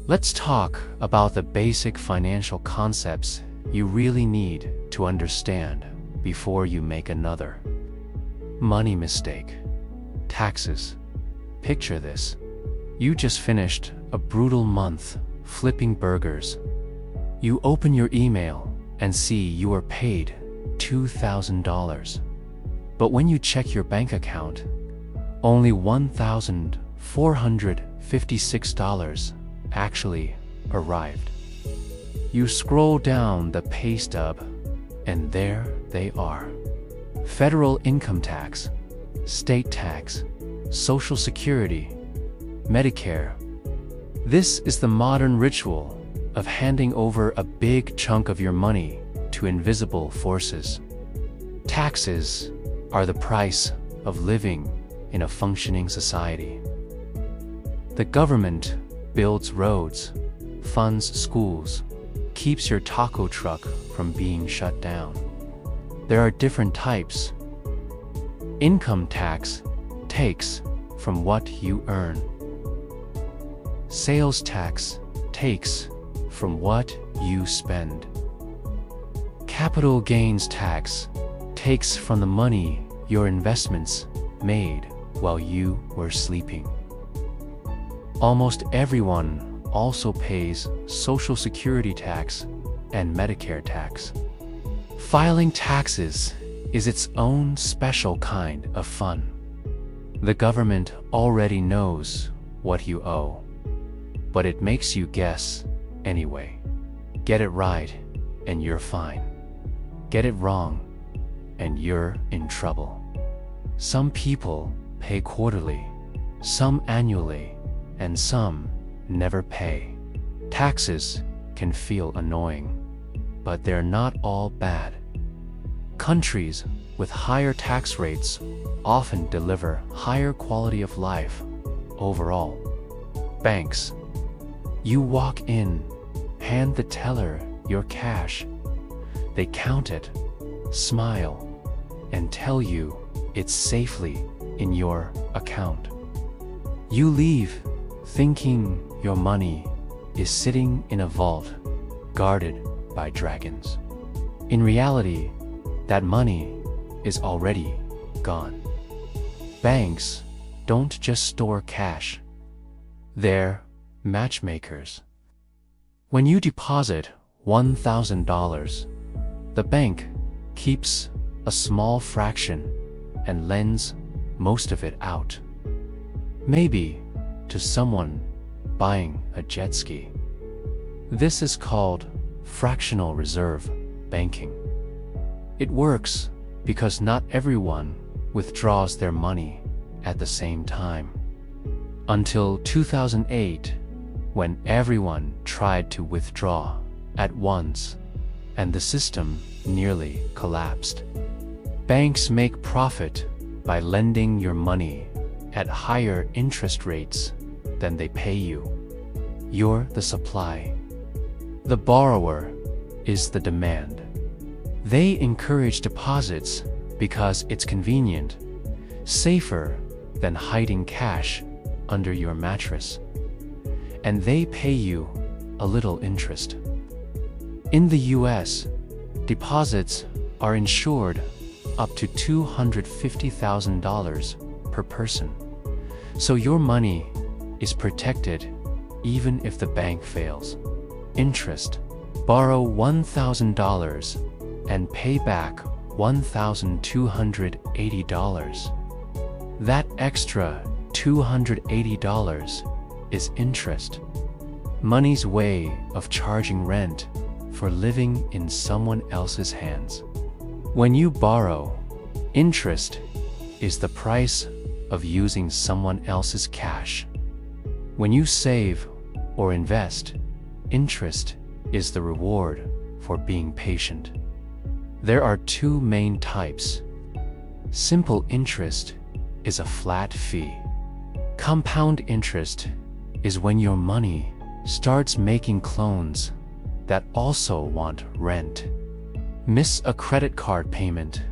Let's talk about the basic financial concepts you really need to understand before you make another money mistake. Taxes. Picture this. You just finished a brutal month flipping burgers. You open your email and see you are paid $2,000. But when you check your bank account, only $1,456 actually arrived. You scroll down the pay stub, and there they are. Federal income tax, state tax, Social Security, Medicare. This is the modern ritual of handing over a big chunk of your money to invisible forces. Taxes are the price of living in a functioning society. The government builds roads, funds schools, keeps your taco truck from being shut down. There are different types. Income tax takes from what you earn. Sales tax takes from what you spend. Capital gains tax takes from the money your investments made while you were sleeping. Almost everyone also pays Social Security tax and Medicare tax. Filing taxes is its own special kind of fun. The government already knows what you owe, but it makes you guess anyway. Get it right, and you're fine. Get it wrong, and you're in trouble. Some people pay quarterly, some annually, and some never pay. Taxes can feel annoying, but they're not all bad. Countries with higher tax rates often deliver higher quality of life overall. Banks. You walk in, hand the teller your cash. They count it, smile, and tell you it's safely in your account. You leave thinking your money is sitting in a vault guarded by dragons. In reality, that money is already gone. Banks don't just store cash. They're matchmakers. When you deposit $1,000, the bank keeps a small fraction and lends most of it out. Maybe to someone buying a jet ski. This is called fractional reserve banking. It works because not everyone withdraws their money at the same time. Until 2008, when everyone tried to withdraw at once, and the system nearly collapsed. Banks make profit by lending your money at higher interest rates than they pay you. You're the supply. The borrower is the demand. They encourage deposits because it's convenient, safer than hiding cash under your mattress. And they pay you a little interest. In the US, deposits are insured up to $250,000 per person. So your money is protected even if the bank fails. Interest. Borrow $1,000 and pay back $1,280. That extra $280 is interest. Money's way of charging rent for living in someone else's hands. When you borrow, interest is the price of using someone else's cash. When you save or invest, interest is the reward for being patient. There are two main types. Simple interest is a flat fee. Compound interest is when your money starts making clones that also want rent. Miss a credit card payment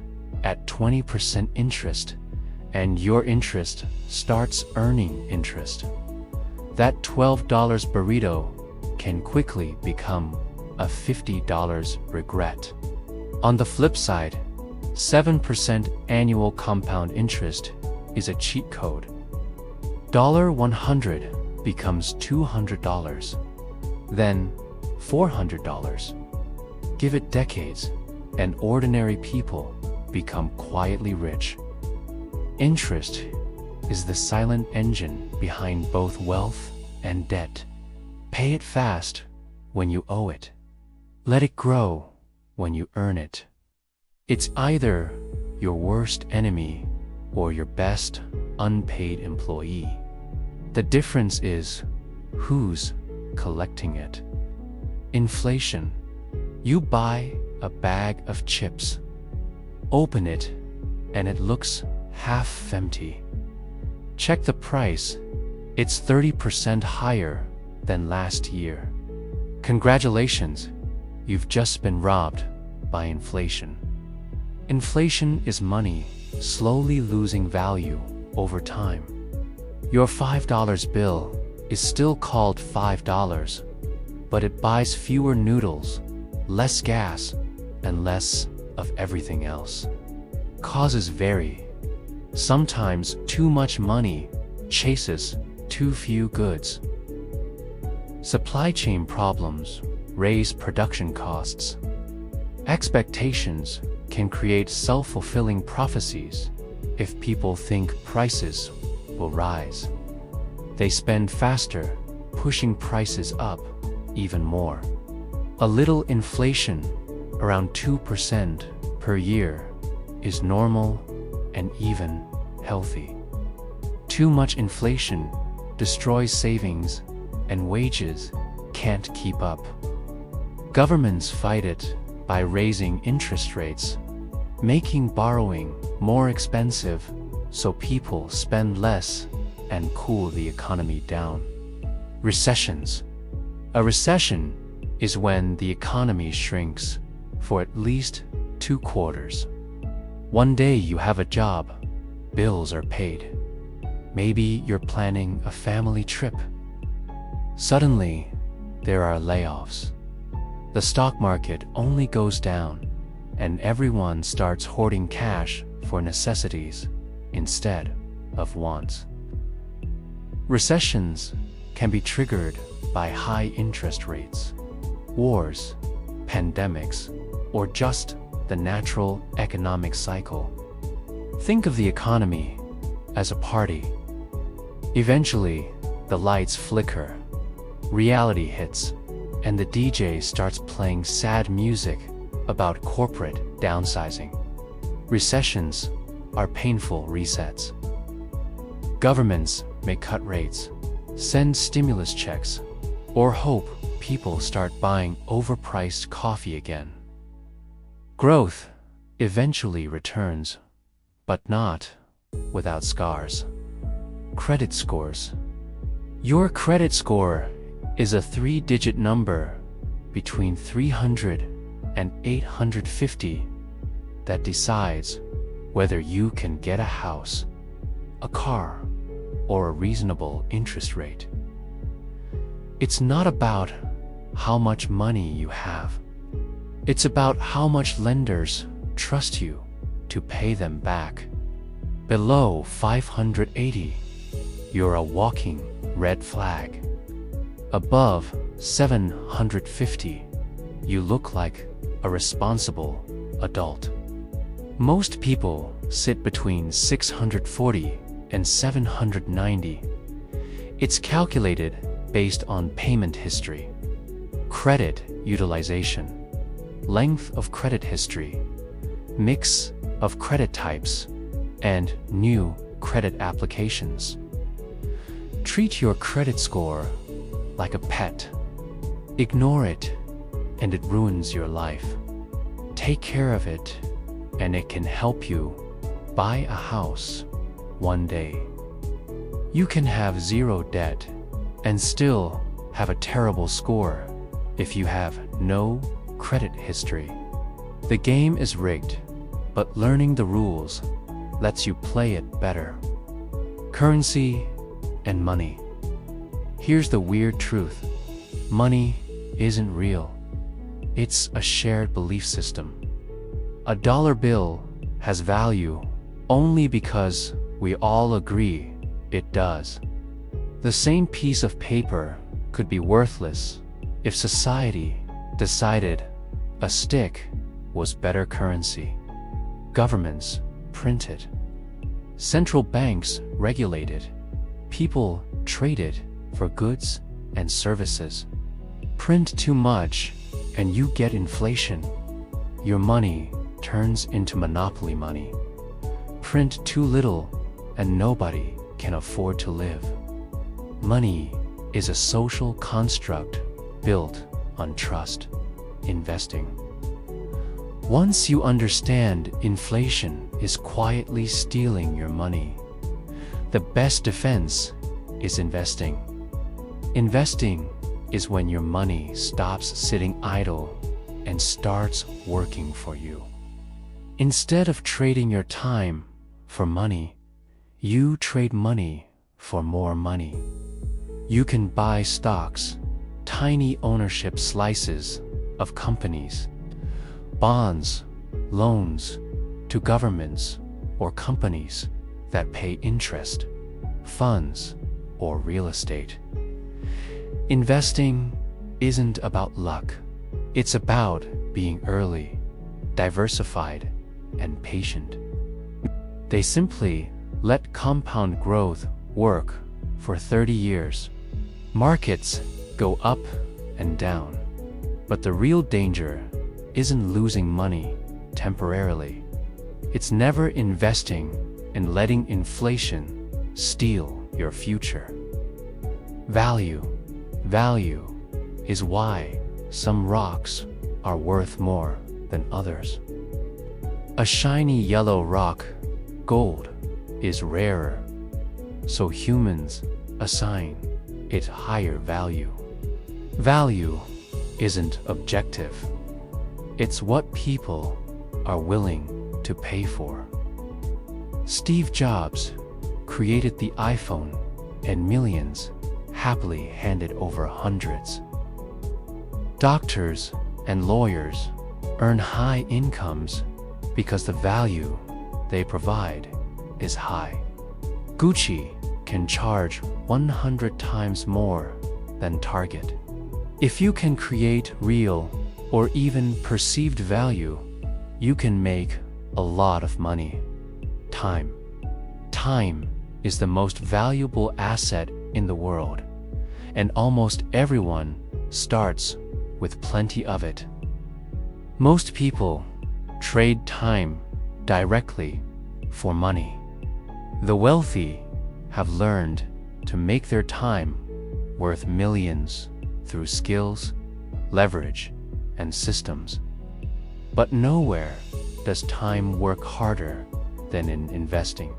at 20% interest, and your interest starts earning interest. That $12 burrito can quickly become a $50 regret. On the flip side, 7% annual compound interest is a cheat code. $100 becomes $200, then $400. Give it decades, and ordinary people become quietly rich. Interest is the silent engine behind both wealth and debt. Pay it fast when you owe it. Let it grow when you earn it. It's either your worst enemy or your best unpaid employee. The difference is who's collecting it. Inflation. You buy a bag of chips, open it, and it looks half empty. Check the price. It's 30% higher than last year. Congratulations, you've just been robbed by inflation. Inflation is money slowly losing value over time. Your $5 bill is still called $5, but it buys fewer noodles, less gas, and less of everything else. Causes vary. Sometimes too much money chases too few goods. Supply chain problems raise production costs. Expectations can create self-fulfilling prophecies. If people think prices will rise, they spend faster, pushing prices up even more. A little inflation, around 2% per year, is normal and even healthy. Too much inflation destroys savings, and wages can't keep up. Governments fight it by raising interest rates, making borrowing more expensive so people spend less and cool the economy down. Recessions. A recession is when the economy shrinks for at least 2 quarters. One day you have a job, bills are paid. Maybe you're planning a family trip. Suddenly, there are layoffs. The stock market only goes down, and everyone starts hoarding cash for necessities instead of wants. Recessions can be triggered by high interest rates, wars, pandemics, or just the natural economic cycle. Think of the economy as a party. Eventually, the lights flicker, reality hits, and the DJ starts playing sad music about corporate downsizing. Recessions are painful resets. Governments may cut rates, send stimulus checks, or hope people start buying overpriced coffee again. Growth eventually returns, but not without scars. Credit scores. Your credit score is a 3-digit number between 300 and 850 that decides whether you can get a house, a car, or a reasonable interest rate. It's not about how much money you have. It's about how much lenders trust you to pay them back. Below 580, you're a walking red flag. Above 750, you look like a responsible adult. Most people sit between 640 and 790. It's calculated based on payment history, credit utilization, length of credit history, mix of credit types, and new credit applications. Treat your credit score like a pet. Ignore it, and it ruins your life. Take care of it, and it can help you buy a house one day. You can have 0 debt and still have a terrible score if you have no credit history. The game is rigged, but learning the rules lets you play it better. Currency and money. Here's the weird truth. Money isn't real. It's a shared belief system. A dollar bill has value only because we all agree it does. The same piece of paper could be worthless if society decided a stick was better currency. Governments print it. Central banks regulate it. People trade it for goods and services. Print too much and you get inflation. Your money turns into monopoly money. Print too little and nobody can afford to live. Money is a social construct built on trust. Investing. Once you understand inflation is quietly stealing your money, the best defense is investing. Investing is when your money stops sitting idle and starts working for you. Instead of trading your time for money, you trade money for more money. You can buy stocks, tiny ownership slices of companies, bonds, loans to governments or companies that pay interest, funds, or real estate. Investing isn't about luck. It's about being early, diversified, and patient. They simply let compound growth work for 30 years. Markets go up and down, but the real danger isn't losing money temporarily. It's never investing and letting inflation steal your future. Value is why some rocks are worth more than others. A shiny yellow rock, gold, is rarer, so humans assign it higher value. Value isn't objective. It's what people are willing to pay for. Steve Jobs created the iPhone, and millions happily handed over hundreds. Doctors and lawyers earn high incomes because the value they provide is high. Gucci can charge 100 times more than Target. If you can create real or even perceived value, you can make a lot of money. Time is the most valuable asset in the world, and almost everyone starts with plenty of it. Most people trade time directly for money. The wealthy have learned to make their time worth millions through skills, leverage, and systems. But nowhere does time work harder than in investing.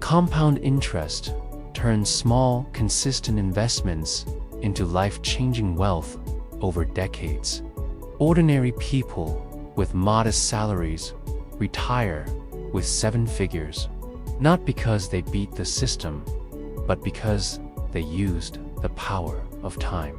Compound interest turns small, consistent investments into life-changing wealth over decades. Ordinary people with modest salaries retire with 7 figures, not because they beat the system, but because they used the power of time.